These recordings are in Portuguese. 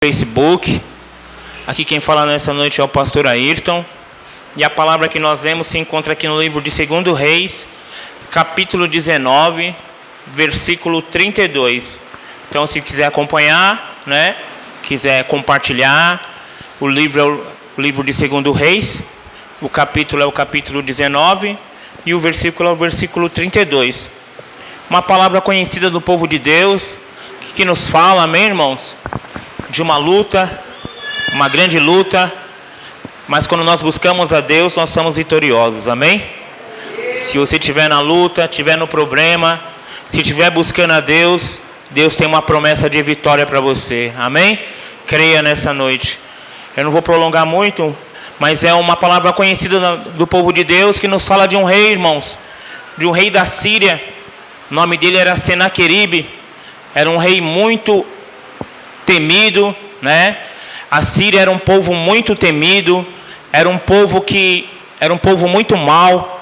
Facebook. Aqui quem fala nessa noite é o pastor Ayrton. E a palavra que nós lemos se encontra aqui no livro de 2 Reis, capítulo 19, versículo 32. Então, se quiser acompanhar, quiser compartilhar, o livro é o livro de 2 Reis, o capítulo é o capítulo 19 e o versículo é o versículo 32. Uma palavra conhecida do povo de Deus, que nos fala, amém, irmãos? De uma luta, uma grande luta, mas quando nós buscamos a Deus, nós somos vitoriosos, amém? Se você estiver na luta, estiver no problema, se estiver buscando a Deus, Deus tem uma promessa de vitória para você, amém? Creia nessa noite. Eu não vou prolongar muito, mas é uma palavra conhecida do povo de Deus, que nos fala de um rei, irmãos, de um rei da Síria. O nome dele era Senaqueribe, era um rei muito temido, A Síria era um povo muito temido, era um povo muito mau,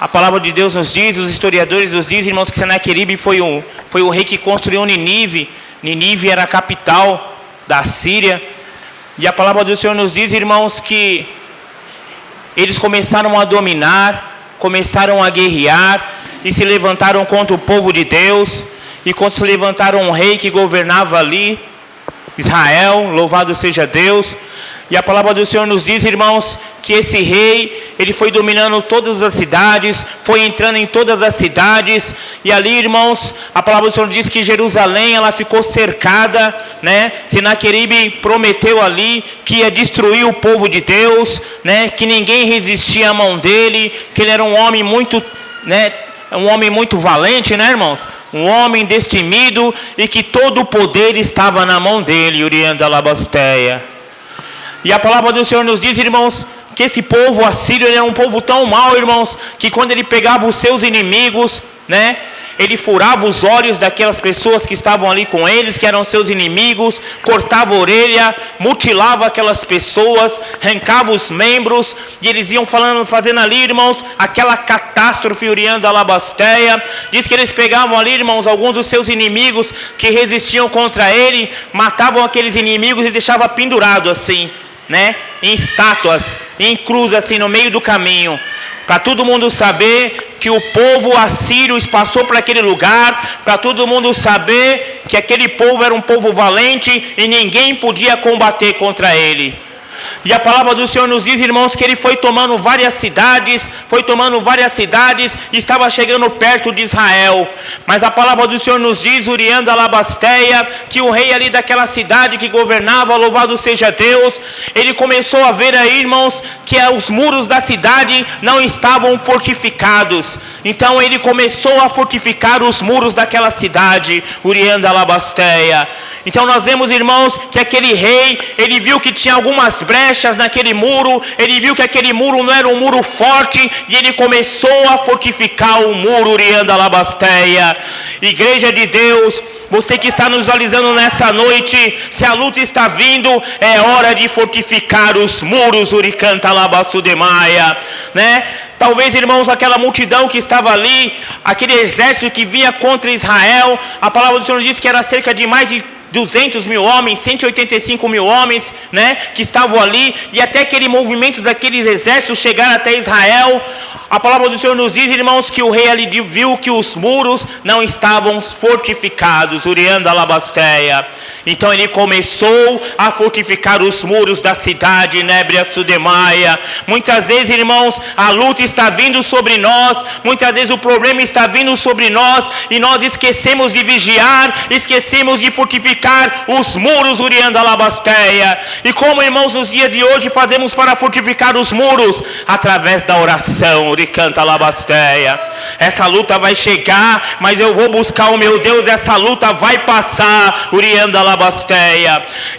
A palavra de Deus nos diz, os historiadores nos dizem, irmãos, que Senaqueribe foi o rei que construiu Nínive. Nínive era a capital da Síria. E a palavra do Senhor nos diz, irmãos, que eles começaram a dominar, começaram a guerrear e se levantaram contra o povo de Deus. E quando se levantaram um rei que governava ali, Israel, louvado seja Deus. E a palavra do Senhor nos diz, irmãos, que esse rei, ele foi dominando todas as cidades, foi entrando em todas as cidades. E ali, irmãos, a palavra do Senhor diz que Jerusalém, ela ficou cercada, Senaqueribe prometeu ali que ia destruir o povo de Deus, que ninguém resistia à mão dele, que ele era um homem muito, um homem muito valente, irmãos? Um homem destemido e que todo o poder estava na mão dele, Urianda Labasteia. E a palavra do Senhor nos diz, irmãos, que esse povo assírio era um povo tão mau, irmãos, que quando ele pegava os seus inimigos, ele furava os olhos daquelas pessoas que estavam ali com eles, que eram seus inimigos, cortava a orelha, mutilava aquelas pessoas, arrancava os membros, e eles iam fazendo ali, irmãos, aquela catástrofe, Urianda Labasteia. Diz que eles pegavam ali, irmãos, alguns dos seus inimigos que resistiam contra ele, matavam aqueles inimigos e deixavam pendurado assim, em estátuas, em cruz, assim, no meio do caminho, para todo mundo saber que o povo assírio passou por aquele lugar, para todo mundo saber que aquele povo era um povo valente e ninguém podia combater contra ele. E a palavra do Senhor nos diz, irmãos, que ele foi tomando várias cidades, e estava chegando perto de Israel. Mas a palavra do Senhor nos diz, Urianda Labasteia, que o rei ali daquela cidade que governava, louvado seja Deus, ele começou a ver aí, irmãos, que os muros da cidade não estavam fortificados. Então ele começou a fortificar os muros daquela cidade, Urianda Labasteia. Então nós vemos, irmãos, que aquele rei, ele viu que tinha algumas brechas naquele muro, ele viu que aquele muro não era um muro forte, e ele começou a fortificar o muro, Urianda Labasteia. Igreja de Deus, você que está nos visualizando nessa noite, se a luta está vindo, é hora de fortificar os muros, Uricanta Labassudemaia, Talvez, irmãos, aquela multidão que estava ali, aquele exército que vinha contra Israel, a palavra do Senhor diz que era cerca de mais de 200 mil homens, 185 mil homens, que estavam ali, e até aquele movimento daqueles exércitos chegar até Israel. A palavra do Senhor nos diz, irmãos, que o rei ali viu que os muros não estavam fortificados, Urianda Labasteia. Então ele começou a fortificar os muros da cidade, Nébria Sudemaia. Muitas vezes, irmãos, a luta está vindo sobre nós, muitas vezes o problema está vindo sobre nós, e nós esquecemos de vigiar, esquecemos de fortificar os muros, Urianda Labasteia. E como, irmãos, nos dias de hoje fazemos para fortificar os muros? Através da oração, Uricanta Labasteia. Essa luta vai chegar, mas eu vou buscar o meu Deus, essa luta vai passar, Urianda Labasteia.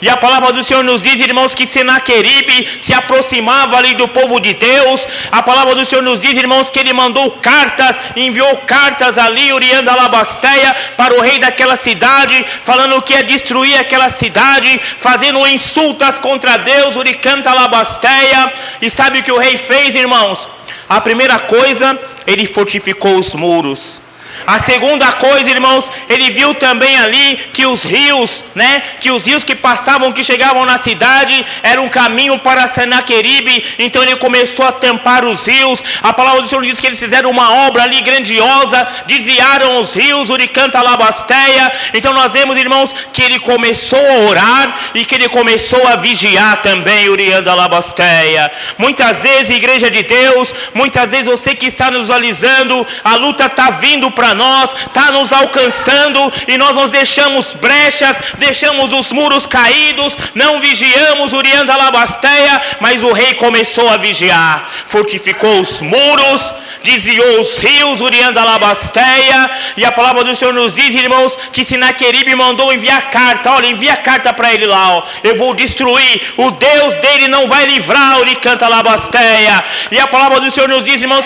E a palavra do Senhor nos diz, irmãos, que Senaqueribe se aproximava ali do povo de Deus. A palavra do Senhor nos diz, irmãos, que ele mandou cartas, enviou cartas ali, Urianda Labasteia, para o rei daquela cidade, falando que ia destruir aquela cidade, fazendo insultas contra Deus, Uricanta Labasteia. E sabe o que o rei fez, irmãos? A primeira coisa, ele fortificou os muros. A segunda coisa, irmãos, ele viu também ali que os rios, né, que os rios que passavam, que chegavam na cidade, era um caminho para Senaqueribe. Então ele começou a tampar os rios. A palavra do Senhor diz que eles fizeram uma obra ali grandiosa, desviaram os rios, Uricanta Labasteia. Então nós vemos, irmãos, que ele começou a orar e que ele começou a vigiar também, Urianda Labasteia. Muitas vezes, igreja de Deus, muitas vezes você que está nos visualizando, a luta está vindo para nós, está nos alcançando, e nós nos deixamos brechas, deixamos os muros caídos, não vigiamos, Urianda Labasteia. Mas o rei começou a vigiar, fortificou os muros, desviou os rios, Urianda Labasteia. E a palavra do Senhor nos diz, irmãos, que Senaqueribe mandou enviar carta. Olha, envia carta para ele lá, ó. Eu vou destruir, o Deus dele não vai livrar, Uricanta Labasteia. E a palavra do Senhor nos diz, irmãos,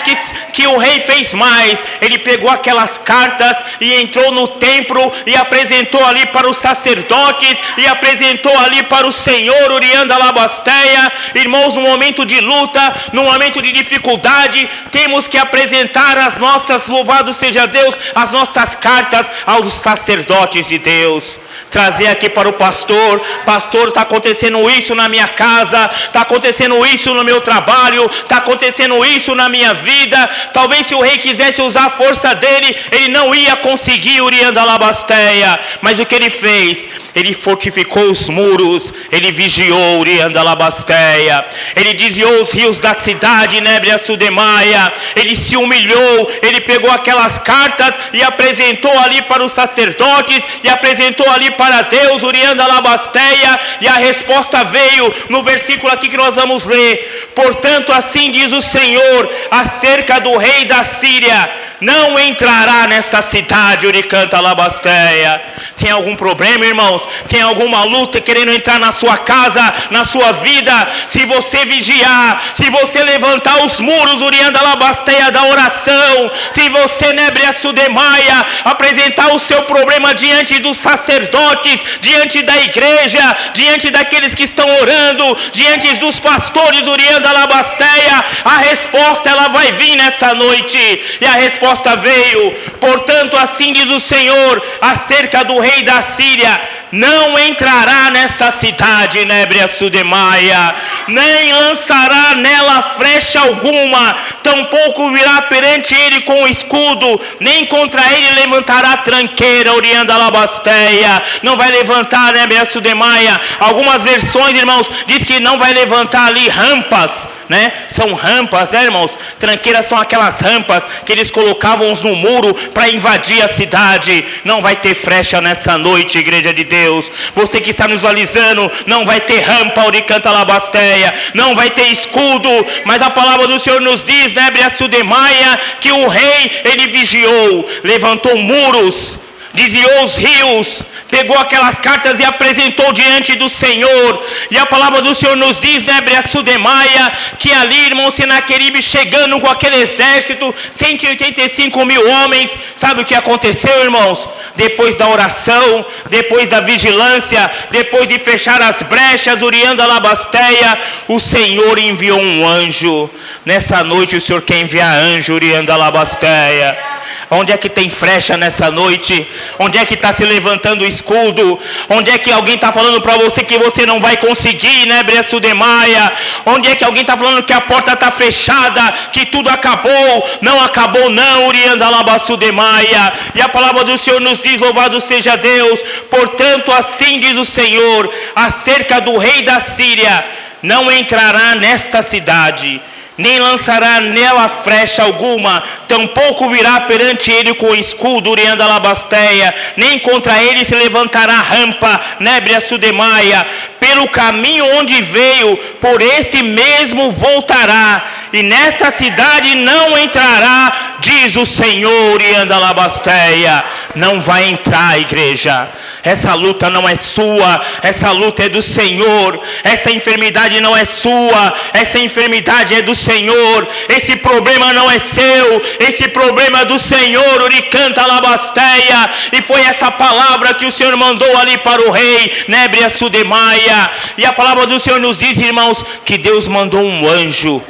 que o rei fez mais. Ele pegou aquelas cartas e entrou no templo e apresentou ali para os sacerdotes e apresentou ali para o Senhor, Urianda Labasteia. Irmãos, no momento de luta, no momento de dificuldade, temos que apresentar as nossas, louvado seja Deus, as nossas cartas aos sacerdotes de Deus. Trazer aqui para o pastor: pastor, está acontecendo isso na minha casa, está acontecendo isso no meu trabalho, está acontecendo isso na minha vida. Talvez se o rei quisesse usar a força dele, ele não ia conseguir, Urianda Labasteia. Mas o que ele fez? Ele fortificou os muros, ele vigiou, Urianda Labasteia. Ele desviou os rios da cidade, Nébria Sudemaia. Ele se humilhou, ele pegou aquelas cartas e apresentou ali para os sacerdotes e apresentou ali para Deus, Urianda Labasteia. E a resposta veio no versículo aqui que nós vamos ler: portanto, assim diz o Senhor acerca do rei da Síria: não entrará nessa cidade, Uricanta Labasteia. Tem algum problema, irmãos? Tem alguma luta querendo entrar na sua casa, na sua vida? Se você vigiar, se você levantar os muros, Urianda Labasteia, da oração, se você, Nébria Sudemaia, apresentar o seu problema diante dos sacerdotes, diante da igreja, diante daqueles que estão orando, diante dos pastores, Urianda Labasteia, a resposta ela vai vir nessa noite. E a resposta veio: portanto, assim diz o Senhor acerca do rei da Síria: não entrará nessa cidade, Nébria Sudemaia, nem lançará nela flecha alguma, tampouco virá perante ele com escudo, nem contra ele levantará tranqueira, Urianda Labasteia. Não vai levantar, Nébria Sudemaia. Algumas versões, irmãos, diz que não vai levantar ali rampas, né? São rampas, né, irmãos? Tranqueiras são aquelas rampas que eles colocavam no muro para invadir a cidade. Não vai ter flecha nessa noite, igreja de Deus. Você que está nos visualizando, não vai ter rampa, Uricanta Labasteia, não vai ter escudo. Mas a palavra do Senhor nos diz, Nébria Sudemaia, que o rei, ele vigiou, levantou muros, desviou os rios, pegou aquelas cartas e apresentou diante do Senhor. E a palavra do Senhor nos diz, Nébria Sudemaia, que ali, irmão, Senaqueribe chegando com aquele exército, 185 mil homens. Sabe o que aconteceu, irmãos? Depois da oração, depois da vigilância, depois de fechar as brechas, Urianda Labasteia, o Senhor enviou um anjo. Nessa noite o Senhor quer enviar anjo, Urianda Labasteia. Onde é que tem flecha nessa noite? Onde é que está se levantando o escudo? Onde é que alguém está falando para você que você não vai conseguir, né, Nébria Sudemaia? Onde é que alguém está falando que a porta está fechada, que tudo acabou? Não acabou não, Urianda Labassudemaia. E a palavra do Senhor nos diz, louvado seja Deus: portanto, assim diz o Senhor acerca do rei da Síria: não entrará nesta cidade, nem lançará nela flecha alguma, tampouco virá perante ele com escudo, Urianda Labasteia, nem contra ele se levantará rampa, Nébria Sudemaia. Pelo caminho onde veio, por esse mesmo voltará, e nessa cidade não entrará, diz o Senhor, Urianda Labasteia. Não vai entrar, igreja. Essa luta não é sua, essa luta é do Senhor. Essa enfermidade não é sua, essa enfermidade é do Senhor. Esse problema não é seu, esse problema é do Senhor, Uricanta Labasteia. E foi essa palavra que o Senhor mandou ali para o rei, Nébria Sudemaia. E a palavra do Senhor nos diz, irmãos, que Deus mandou um anjo.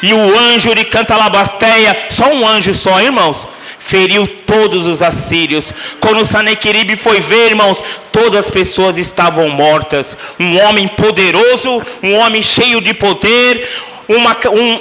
E o anjo, Uricanta Labasteia, só um anjo só, irmãos, feriu todos os assírios. Quando Senaqueribe foi ver, irmãos, todas as pessoas estavam mortas. Um homem poderoso, um homem cheio de poder,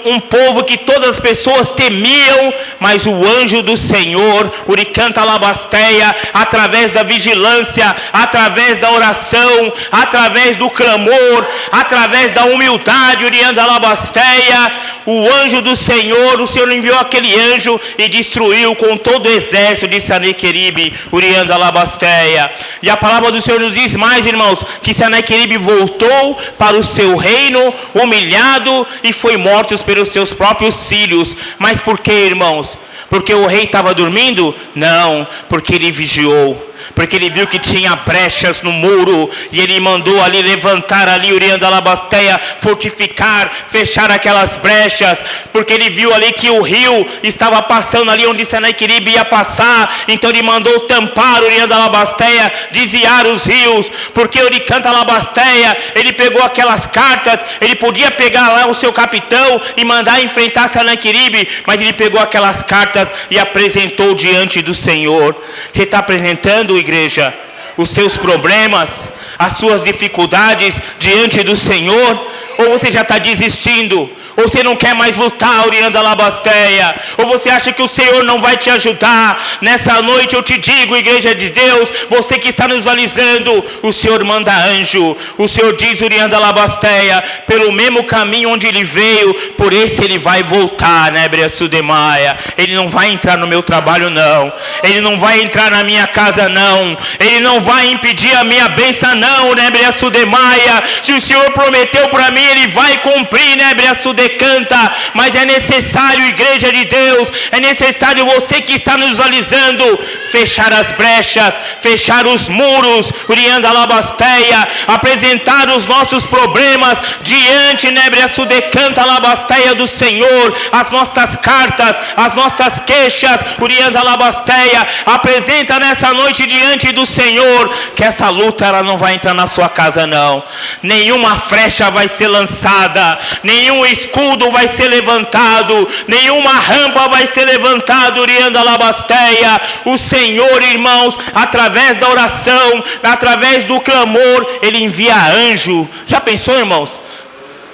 um povo que todas as pessoas temiam, mas o anjo do Senhor, Uricanta Labasteia, através da vigilância, através da oração, através do clamor, através da humildade, Urianda Labasteia, o anjo do Senhor, o Senhor enviou aquele anjo e destruiu com todo o exército de Senaqueribe, Urianda Labasteia. E a palavra do Senhor nos diz mais, irmãos, que Senaqueribe voltou para o seu reino humilhado e foi morto pelos seus próprios filhos. Mas por que, irmãos? Porque o rei estava dormindo? Não, porque ele vigiou. Porque ele viu que tinha brechas no muro, e ele mandou ali levantar ali, Urianda Labasteia, fortificar, fechar aquelas brechas, porque ele viu ali que o rio estava passando ali onde Senaqueribe ia passar. Então ele mandou tampar, Urianda Labasteia, desviar os rios, porque Uricanta Labasteia, ele pegou aquelas cartas, ele podia pegar lá o seu capitão e mandar enfrentar Senaqueribe, mas ele pegou aquelas cartas e apresentou diante do Senhor. Você está apresentando, igreja, os seus problemas, as suas dificuldades diante do Senhor? Ou você já está desistindo? Ou você não quer mais lutar, Urianda Labasteia? Ou você acha que o Senhor não vai te ajudar? Nessa noite eu te digo, igreja de Deus, você que está nos visualizando, o Senhor manda anjo. O Senhor diz, Urianda Labasteia, pelo mesmo caminho onde ele veio, por esse ele vai voltar, né, Brea Sudemaia? Ele não vai entrar no meu trabalho, não. Ele não vai entrar na minha casa, não. Ele não vai impedir a minha bênção, não, né, Brea Sudemaia? Se o Senhor prometeu para mim, ele vai cumprir, né, Brea Sudemaia? Canta, mas é necessário, igreja de Deus, é necessário você que está nos visualizando, fechar as brechas, fechar os muros, Urianda Labasteia, apresentar os nossos problemas diante, Nebrea Sudecanta Labasteia do Senhor, as nossas cartas, as nossas queixas, Urianda Labasteia, apresenta nessa noite diante do Senhor, que essa luta ela não vai entrar na sua casa, não. Nenhuma flecha vai ser lançada, nenhum escudo vai ser levantado, nenhuma rampa vai ser levantada, Urianda Labasteia. O Senhor, irmãos, através da oração, através do clamor, ele envia anjo. Já pensou, irmãos?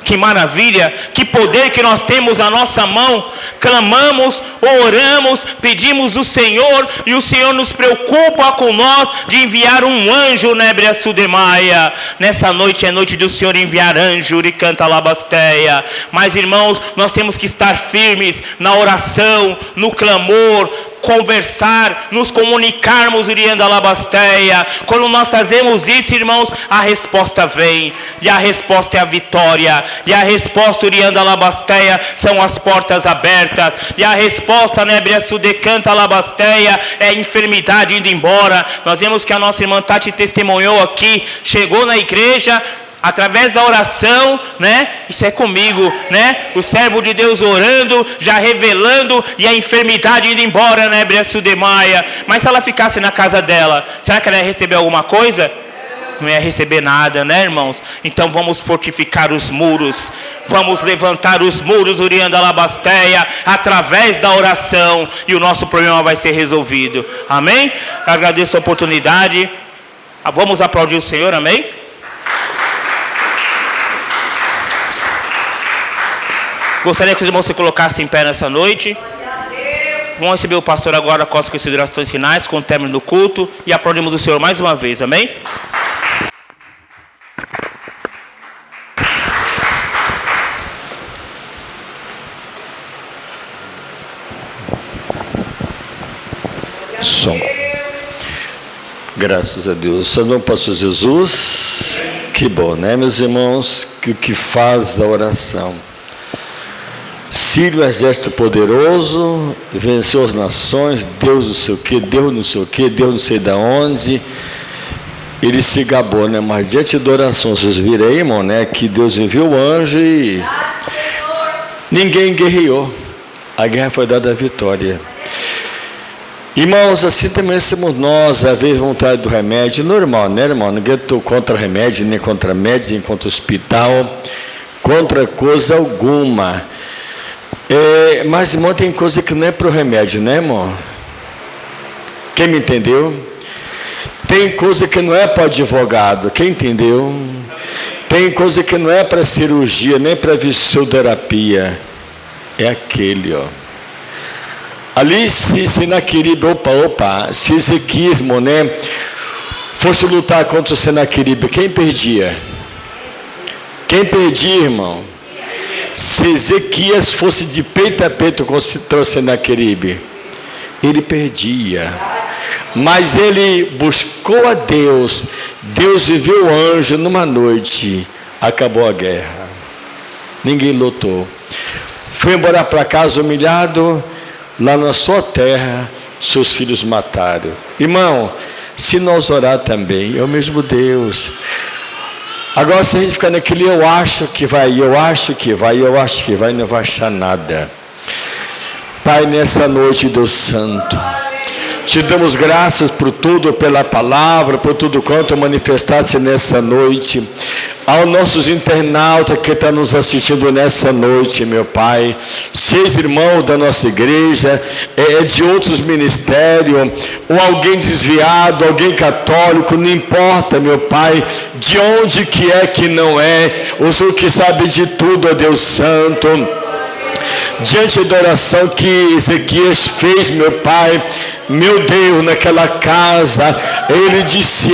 Que maravilha, que poder que nós temos na nossa mão. Clamamos, oramos, pedimos o Senhor, e o Senhor nos preocupa com nós de enviar um anjo, né, Brea Sudemaia? Nessa noite é noite do Senhor enviar anjo, Uricanta Labasteia. Mas, irmãos, nós temos que estar firmes na oração, no clamor, conversar, nos comunicarmos, Urianda Labasteia. Quando nós fazemos isso, irmãos, a resposta vem, e a resposta é a vitória, e a resposta, Urianda Labasteia, são as portas abertas, e a resposta, né, Brea Sudecanta Labasteia, é a enfermidade indo embora. Nós vemos que a nossa irmã Tati testemunhou aqui, chegou na igreja, através da oração, né? Isso é comigo, né? O servo de Deus orando, já revelando, e a enfermidade indo embora, né, Brea Sudemaia? Mas se ela ficasse na casa dela, será que ela ia receber alguma coisa? Não ia receber nada, né, irmãos? Então vamos fortificar os muros, vamos levantar os muros, Urianda Labasteia, através da oração, e o nosso problema vai ser resolvido. Amém? Eu agradeço a oportunidade. Vamos aplaudir o Senhor, amém? Gostaria que os irmãos se colocassem em pé nessa noite. Vamos receber o pastor agora com as considerações finais, com o término do culto, e aplaudimos o Senhor mais uma vez, amém? Som. Graças a Deus. Santo Pastor Jesus, que bom, né, meus irmãos, que o que faz a oração. Sírio, exército poderoso, venceu as nações, Deus não sei o que, Deus não sei o que, Deus não sei de onde. Ele se gabou, né? Mas diante da oração, vocês viram aí, irmão, né? Que Deus enviou o anjo e ninguém guerreou. A guerra foi dada a vitória. Irmãos, assim também somos nós, a ver vontade do remédio, normal, né, irmão? Ninguém estou contra remédio, nem contra médico, nem contra hospital, contra coisa alguma. Mas, irmão, tem coisa que não é para o remédio, né, irmão? Quem me entendeu? Tem coisa que não é para advogado. Quem entendeu? Tem coisa que não é para cirurgia, nem para fisioterapia. É aquele, ó. Ali, se Senaqueribe, se Ezequias, né, fosse lutar contra o Senaqueribe, quem perdia? Quem perdia, irmão? Se Ezequias fosse de peito a peito contra o Senaqueribe, ele perdia. Mas ele buscou a Deus. Deus enviou o anjo numa noite. Acabou a guerra. Ninguém lutou. Foi embora para casa humilhado. Lá na sua terra, seus filhos mataram. Irmão, se nós orar também, é o mesmo Deus. Agora, se a gente ficar naquele eu acho que vai, não vai achar nada. Pai, nessa noite, Deus Santo, te damos graças por tudo, pela palavra, por tudo quanto manifestaste nessa noite. Aos nossos internautas que estão nos assistindo nessa noite, meu Pai, seja irmãos da nossa igreja, de outros ministérios, ou alguém desviado, alguém católico, não importa, meu Pai, de onde que é que não é, o Senhor que sabe de tudo, ó Deus Santo. Diante da oração que Ezequias fez, meu Pai, meu Deus, naquela casa, ele disse: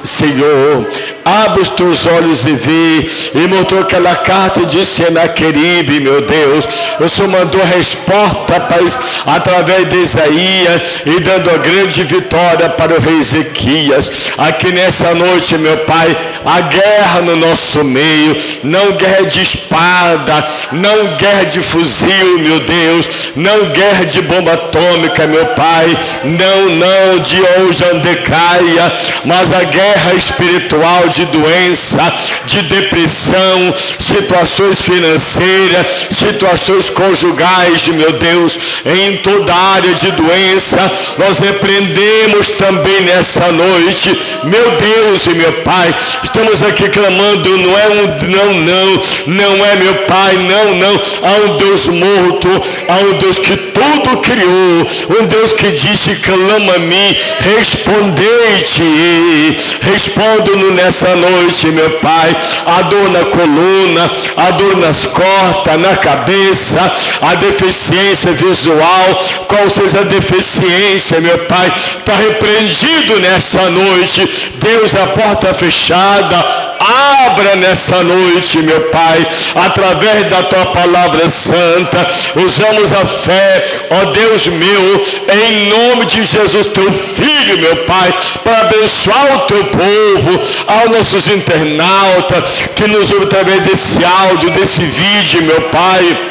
Senhor, abre os teus olhos e vê. E mostrou aquela carta de Senaqueribe, meu Deus. O Senhor mandou a resposta, Pai, através de Isaías, e dando a grande vitória para o rei Ezequias. Aqui nessa noite, meu Pai, a guerra no nosso meio, não guerra de espada, não guerra de fuzil, meu Deus, não guerra de bomba atômica, meu Pai, não de hoje andecaia, mas a guerra espiritual de doença, de depressão, situações financeiras, situações conjugais, meu Deus, em toda a área de doença, nós repreendemos também nessa noite, meu Deus e meu Pai. Estamos aqui clamando, não é meu Pai, não, há um Deus morto, há um Deus que tudo criou, um Deus que disse: clama a mim, respondei-te, respondo-no nessa noite, meu Pai. A dor na coluna, a dor nas costas, na cabeça, a deficiência visual, qual seja a deficiência, meu Pai, está repreendido nessa noite. Deus, a porta fechada, abra nessa noite, meu Pai, através da tua palavra santa. Usamos a fé, ó Deus meu, em nome de Jesus, teu Filho, meu Pai, para abençoar o teu povo, aos nossos internautas que nos ouvem através desse áudio, desse vídeo, meu Pai.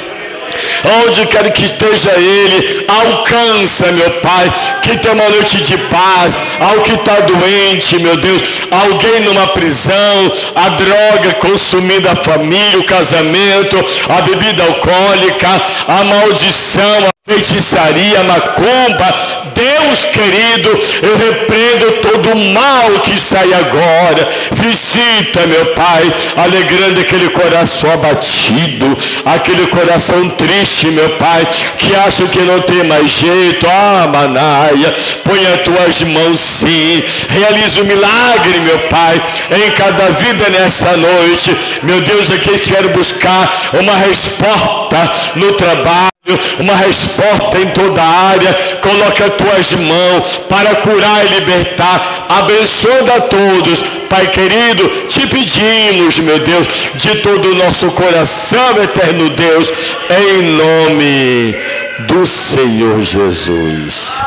Onde quer que esteja ele, alcança, meu Pai, que tenha uma noite de paz. Ao que está doente, meu Deus, alguém numa prisão, a droga consumindo a família, o casamento, a bebida alcoólica, a maldição, a feitiçaria, a macumba. Deus querido, eu repreendo todo o mal que sai agora. Visita, meu Pai, alegrando aquele coração abatido, aquele coração triste, meu Pai, que acha que não tem mais jeito. Manaia, põe as tuas mãos sim, realiza o milagre, meu Pai, em cada vida nessa noite. Meu Deus, aqueles que querem buscar uma resposta no trabalho, uma resposta em toda a área, coloca as tuas mãos para curar e libertar, abençoa a todos. Pai querido, te pedimos, meu Deus, de todo o nosso coração, eterno Deus, em nome do Senhor Jesus.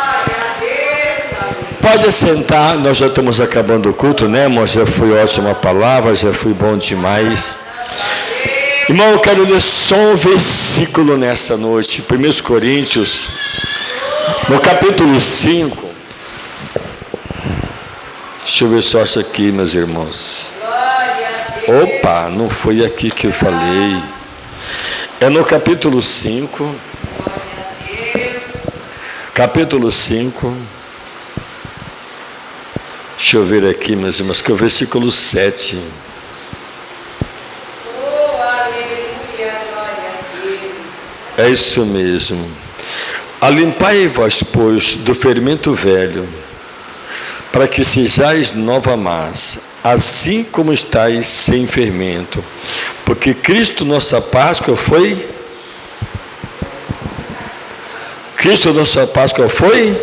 Pode sentar, nós já estamos acabando o culto, né, irmão? Já foi ótima a palavra, já foi bom demais. Irmão, eu quero ler só um versículo nessa noite, 1 Coríntios, no capítulo 5. Deixa eu ver se eu acho aqui, meus irmãos. Opa, não foi aqui que eu falei. É no capítulo 5. Capítulo 5. Deixa eu ver aqui, meus irmãos, que é o versículo 7. É isso mesmo. Alimpai-vos, pois, do fermento velho, para que sejais nova massa, assim como estáis sem fermento. Porque Cristo, nossa Páscoa, foi... Cristo, nossa Páscoa, foi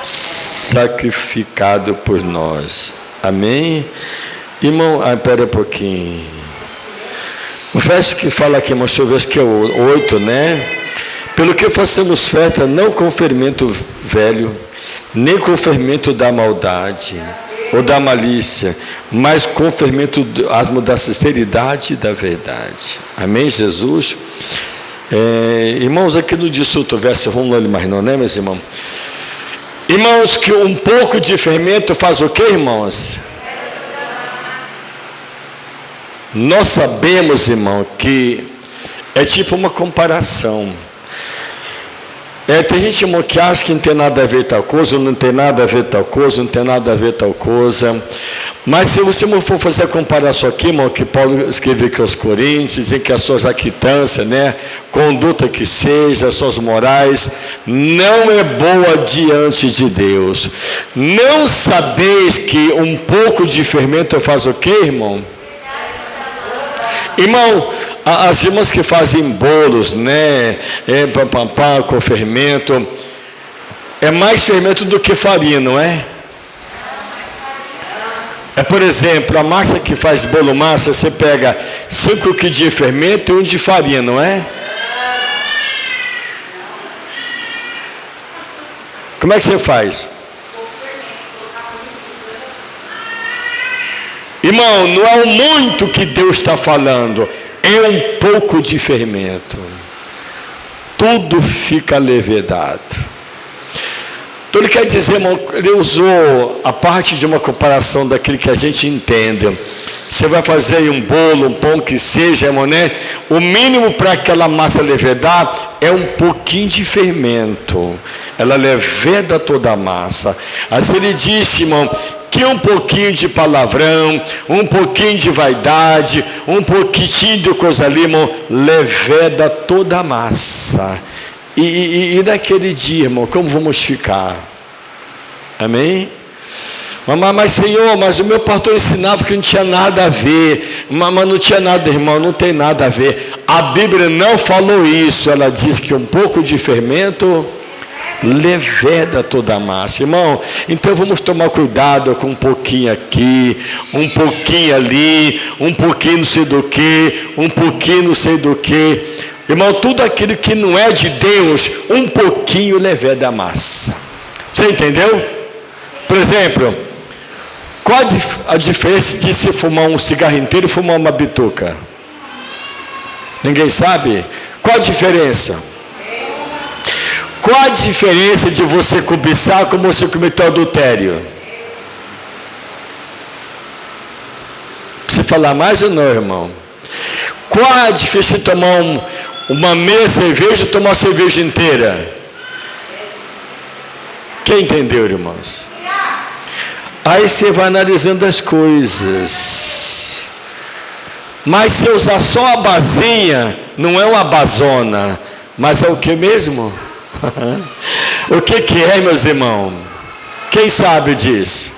sacrificado por nós. Amém? Irmão, espera um pouquinho. O verso que fala aqui, irmão, deixa eu ver, acho que é o 8, né? Pelo que façamos festa, não com fermento velho, nem com fermento da maldade ou da malícia, mas com fermento da sinceridade e da verdade. Amém, Jesus? Irmãos, aqui no 18 verso, vamos ler mais não, né, meus irmãos? Irmãos, que um pouco de fermento faz o que, irmãos? Nós sabemos, irmão, que é tipo uma comparação. Tem gente, irmão, que acha que não tem nada a ver tal coisa, não tem nada a ver tal coisa, não tem nada a ver tal coisa. Mas se você for fazer a comparação aqui, irmão, que Paulo escreveu aqui aos Coríntios, dizem que as suas jactâncias, né, conduta que seja, as suas morais, não é boa diante de Deus. Não sabeis que um pouco de fermento faz o quê, irmão? Irmão, as irmãs que fazem bolos, né, com fermento, é mais fermento do que farinha, não é? Por exemplo, a massa que faz bolo massa, você pega 5 kg de fermento e 1 de farinha, não é? Como é que você faz? Irmão, não é o muito que Deus está falando, é um pouco de fermento. Tudo fica levedado. Então ele quer dizer, irmão, ele usou a parte de uma comparação daquilo que a gente entende. Você vai fazer aí um bolo, um pão que seja, irmão, né? O mínimo para aquela massa levedar é um pouquinho de fermento. Ela leveda toda a massa. Assim ele disse, irmão, que um pouquinho de palavrão, um pouquinho de vaidade, um pouquinho de coisa ali, irmão, leveda toda a massa. E naquele dia, irmão, como vamos ficar? Amém? Mas Senhor, mas o meu pastor ensinava que não tinha nada a ver. Mas não tinha nada, irmão, não tem nada a ver. A Bíblia não falou isso. Ela diz que um pouco de fermento leveda toda a massa, irmão. Então vamos tomar cuidado com um pouquinho aqui, um pouquinho ali, um pouquinho não sei do que, um pouquinho não sei do que. Irmão, tudo aquilo que não é de Deus, um pouquinho leveda a massa. Você entendeu? Por exemplo, qual a diferença de se fumar um cigarro inteiro e fumar uma bituca? Ninguém sabe? Qual a diferença? Qual a diferença de você cobiçar como você cometeu adultério? Precisa falar mais ou não, irmão? Qual a diferença de tomar uma meia cerveja e tomar uma cerveja inteira? Quem entendeu, irmãos? Aí você vai analisando as coisas. Mas se usar só a basinha, não é uma bazona, mas é o que mesmo? O que é, meus irmãos? Quem sabe disso?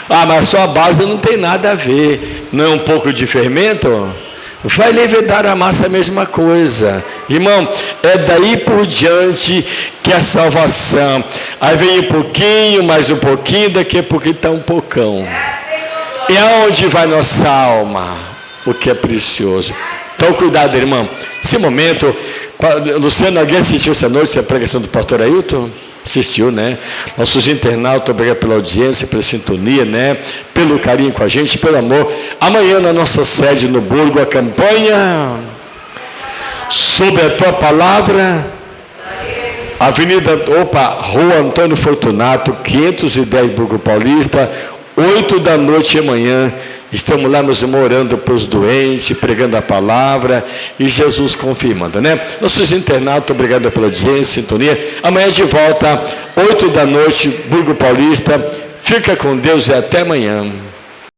Mas só a base não tem nada a ver. Não é um pouco de fermento? Vai levedar a massa a mesma coisa. Irmão, é daí por diante que a salvação. Aí vem um pouquinho, mais um pouquinho, daqui a pouquinho está um pocão. E aonde vai nossa alma? O que é precioso. Então cuidado, irmão. Esse momento, Luciano, alguém assistiu essa noite a pregação do pastor Ailton? Assistiu, né? Nossos internautas, obrigado pela audiência, pela sintonia, né? Pelo carinho com a gente, pelo amor. Amanhã na nossa sede no Burgo, a campanha sobre a tua palavra, Rua Antônio Fortunato, 510 Burgo Paulista, 8 da noite amanhã. Estamos lá, meus irmãos, orando pelos doentes, pregando a palavra e Jesus confirmando, né? Nossos internautas, obrigado pela audiência, sintonia. Amanhã de volta, 8 da noite, Burgo Paulista. Fica com Deus e até amanhã.